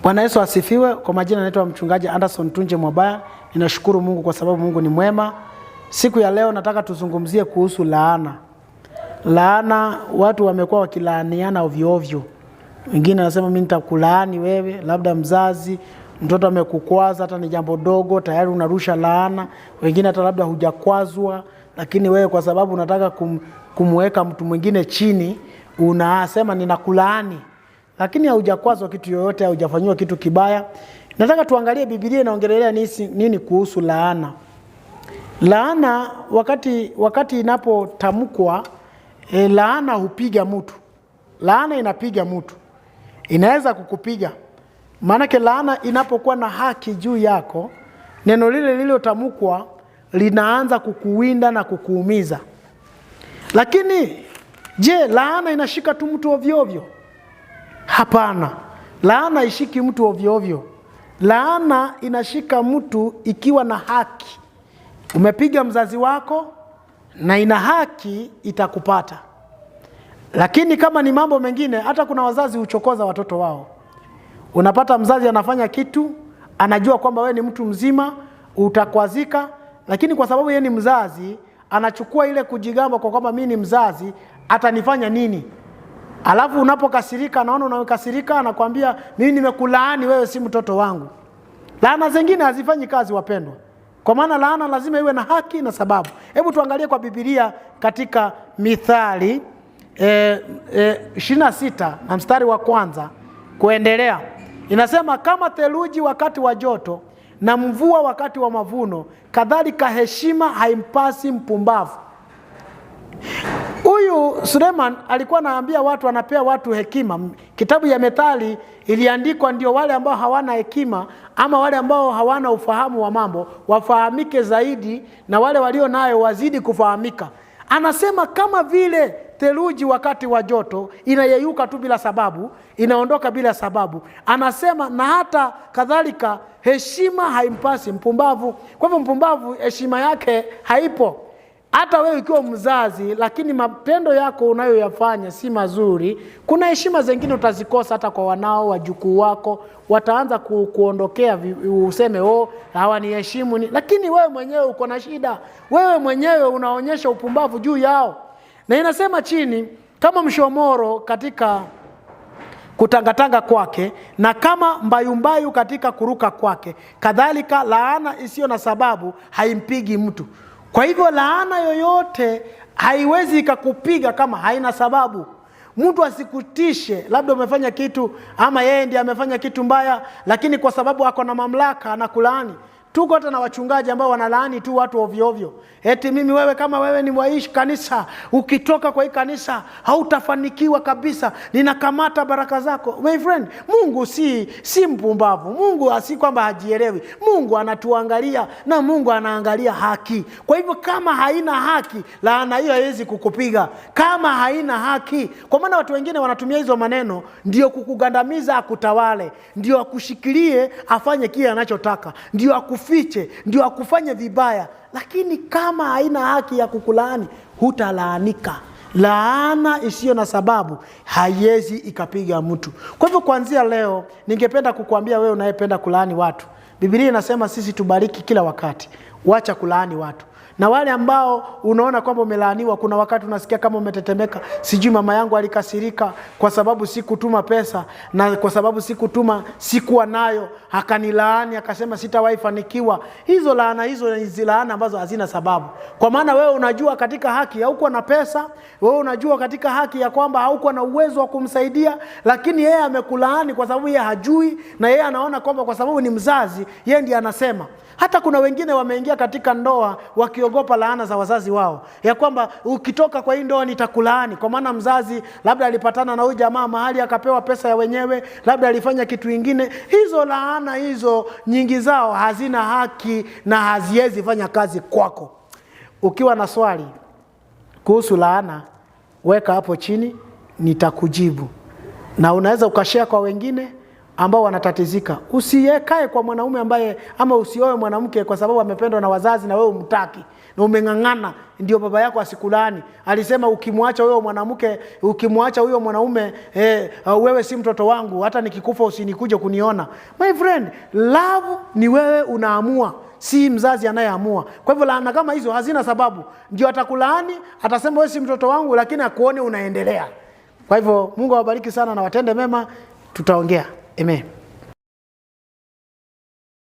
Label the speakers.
Speaker 1: Bwana Yesu asifiwe. Kwa majina naitwa mchungaji Anderson Tunje Mwabaya. Ninashukuru Mungu kwa sababu Mungu ni mwema. Siku ya leo nataka tuzungumzie kuhusu laana. Laana, watu wamekuwa wakilaaniana ovyo ovyo. Wengine wanasema mimi nitakulaani wewe, labda mzazi, mtoto amekukwaza hata ni jambo dogo tayari unarusha laana. Wengine hata labda hujakwazwa lakini wewe kwa sababu unataka kumweka mtu mwingine chini unasema ninakulaani. Lakini haujakwazwa kitu yoyote, haujafanywa kitu kibaya. Nataka tuangalie Biblia inaongelea nini kuhusu laana. Laana wakati inapotamkwa, laana hupiga mtu. Laana inapiga mtu. Inaweza kukupiga. Maanake laana inapokuwa na haki juu yako, neno lile lililotamkwa linaanza kukuwinda na kukuumiza. Lakini je, laana inashika tu mtu ovyo ovyo? Hapana. Laana ishiki mtu ovyo ovyo. Laana inashika mtu ikiwa na haki. Umepiga mzazi wako na ina haki itakupata. Lakini kama ni mambo mengine, hata kuna wazazi huchokoza watoto wao. Unapata mzazi anafanya kitu, anajua kwamba wewe ni mtu mzima, utakwazika, lakini kwa sababu yeye ni mzazi, anachukua ile kujigamba kwa kwamba mimi ni mzazi, atanifanya nini? Alafu unapokasirika, anaona unakasirika, anakuambia mimi nimekulaani wewe, si mtoto wangu. Laana zingine hazifanyi kazi wapendwa. Kwa maana laana lazima iwe na haki na sababu. Hebu tuangalie kwa Biblia katika Mithali 26 na mstari wa 1 kuendelea. Inasema kama theluji wakati wa joto na mvua wakati wa mavuno, kadhalika heshima haimpasi mpumbavu. Huyu Suleiman alikuwa anaambia watu, anapea watu hekima. Kitabu ya Methali iliandikwa ndio wale ambao hawana hekima ama wale ambao hawana ufahamu wa mambo wafahamike zaidi, na wale walio nayo wazidi kufahamika. Anasema kama vile theluji wakati wa joto inayeyuka tu bila sababu, inaondoka bila sababu. Anasema na hata kadhalika heshima haimpasi mpumbavu. Kwa hivyo mpumbavu heshima yake haipo. Hata wewe ukiwa mzazi lakini mapendo yako unayoyafanya si mazuri, kuna heshima zingine utazikosa hata kwa wanao, wajukuu wako. Wataanza kuondokea, useme hawaniheshimu ni. Lakini wewe mwenyewe uko na shida. Wewe mwenyewe unaonyesha upumbavu juu yao. Na inasema chini, kama mshomoro katika kutangatanga kwake na kama mbayumbayu katika kuruka kwake, kadhalika laana isiyo na sababu haimpigi mtu. Kwa hivyo laana yoyote haiwezi ikakupiga kama haina sababu. Mtu asikutishe, labda umefanya kitu ama yeye ndiye amefanya kitu mbaya, lakini kwa sababu ako na mamlaka anakulaani. Tuko hata na wachungaji ambao wanalaani tu watu ovyo ovyo. Eti mimi wewe kama wewe ni mwaishi kanisa, ukitoka kwa hii kanisa hautafanikiwa kabisa. Ninakamata baraka zako. My friend, Mungu si mpumbavu. Mungu si kwamba hajielewi. Mungu anatuangalia na Mungu anaangalia haki. Kwa hivyo kama haina haki, laana hiyo haiwezi kukupiga. Kama haina haki. Kwa maana watu wengine wanatumia hizo maneno ndio kukugandamiza, akutawale, ndio akushikilie afanye kile anachotaka, ndio akufiche, ndio akufanye vibaya. Lakini kama haina haki ya kukulaani, hutalaanika. Laana isiyo na sababu haiwezi ikapiga mtu. Kwa hivyo kuanzia leo ningependa kukuambia wewe unayependa kulaani watu, Biblia inasema sisi tubariki kila wakati. Wacha kulaani watu. Na wale ambao unaona kwamba umelaaniwa, kuna wakati unasikia kama umetetemeka, sijui mama yangu alikasirika kwa sababu sikutuma pesa, na kwa sababu sikuwa nayo akanilaani akasema sitawahi fanikiwa. Hizo laana hizo ni laana ambazo hazina sababu. Kwa maana wewe unajua katika haki haukuwa na pesa, wewe unajua katika haki ya kwamba haukuwa na uwezo wa kumsaidia, lakini yeye amekulaani kwa sababu yeye hajui, na yeye anaona kwamba kwa sababu ni mzazi yeye ndiye anasema. Hata kuna wengine wameingia katika ndoa wakiogopa laana za wazazi wao, ya kwamba ukitoka kwa hii ndoa nitakulaani. Kwa maana mzazi labda alipatana na huyu jamaa mahali akapewa pesa ya wenyewe, labda alifanya kitu kingine. Hizo laana hizo nyingi zao hazina haki na haziwezi fanya kazi kwako. Ukiwa na swali kuhusu laana, weka hapo chini, nitakujibu. Na unaweza ukashare kwa wengine, ambao wanatatizika. Usiekae kwa mwanaume ambaye, ama usioe mwanamke kwa sababu amependwa na wazazi na wewe umtaki na umeng'ang'ana ndio baba yako asikulaani. Alisema ukimwacha huyo mwanamke, ukimwacha huyo mwanaume, wewe si mtoto wangu, hata nikikufa usinikuje kuniona. My friend, love ni wewe unaamua, si mzazi anayeamua. Kwa hivyo laana kama hizo hazina sababu. Ndio atakulaani, atasema wewe si mtoto wangu, lakini akuone unaendelea. Kwa hivyo Mungu awabariki sana na watende mema. Tutaongea. Amen.